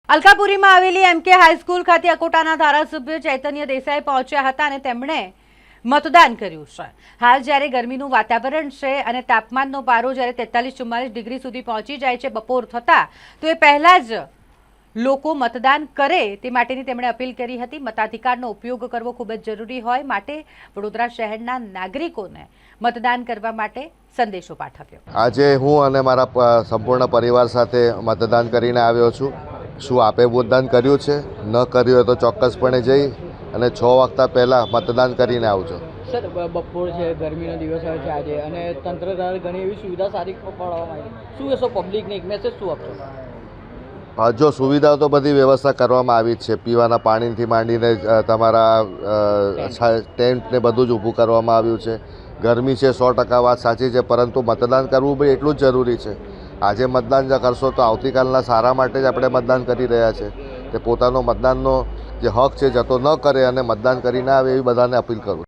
અલકાપુરીમાં આવેલી એમકે હાઈસ્કૂલ ખાતે અકોટાના ધારાસભ્ય ચૈતન્ય દેસાઈ પહોંચ્યા હતા અને તેમણે મતદાન કર્યું છે। હાલ જ્યારે ગરમીનું વાતાવરણ છે અને તાપમાનનો પારો જ્યારે 43-44 ડિગ્રી સુધી પહોંચી જાય છે બપોર થતા, તો એ પહેલા જ લોકો મતદાન કરે તે માટેની તેમણે અપીલ કરી હતી। મતાધિકારનો ઉપયોગ કરવો ખૂબ જ જરૂરી હોય માટે વડોદરા શહેરના નાગરિકોને મતદાન કરવા માટે સંદેશો પાઠવ્યો। આજે હું અને મારા સંપૂર્ણ પરિવાર સાથે મતદાન કરીને આવ્યો છું। શું આપે મતદાન કર્યું છે? ન કર્યું હોય તો ચોક્કસપણે જઈ અને 6 વાગતા પહેલાં મતદાન કરીને આવજો। સર, બપોર છે, ગરમીનો દિવસ છે આજે, અને તંત્ર દ્વારા ઘણી એવી સુવિધા સારી પાડવામાં આવી, શું કહેશો પબ્લિકને, એક મેસેજ શું આપશો? જો સુવિધાઓ તો બધી વ્યવસ્થા કરવામાં આવી જ છે, પીવાના પાણીથી માંડીને તમારા ટેન્ટને બધું જ ઊભું કરવામાં આવ્યું છે। ગરમી છે 100% વાત સાચી છે, પરંતુ મતદાન કરવું બી એટલું જ જરૂરી છે। આજે મતદાન જો કરશો તો આવતીકાલના સારા માટે જ આપણે મતદાન કરી રહ્યા છે। તે પોતાનો મતદાનનો જે હક છે જતો ન કરે અને મતદાન કરીને આવે એવી બધાને અપીલ કરું।